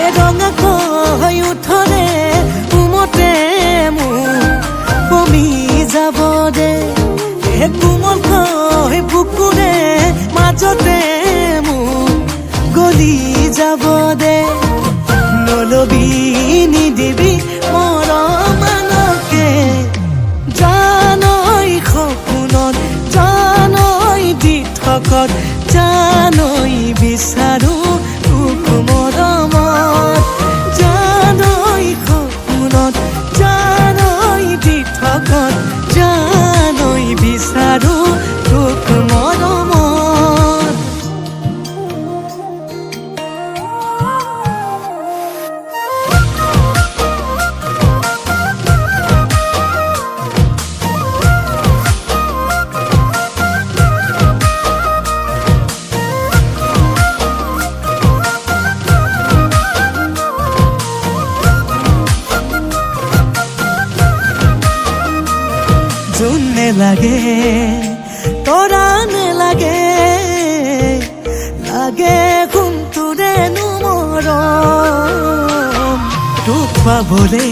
এ ৰঙাকৈ উঠৰে উমতে মোৰ কমি যাব দে এ কোমলকৈ বুকুৰে মাজতে মোৰ গলি যাব দে নলবি নিদিবি মৰমানকে জানৈ সপোনত জানৈ দি থকত জানৈ বিচাৰো তোক মৰমত জানৈ সপোনত জানৈ দি থকত জানৈ বিচাৰো তোক মৰমত জুনে লাগে তৰানে লাগে লাগে কোনটোৰে নো মৰম তোক পাবলে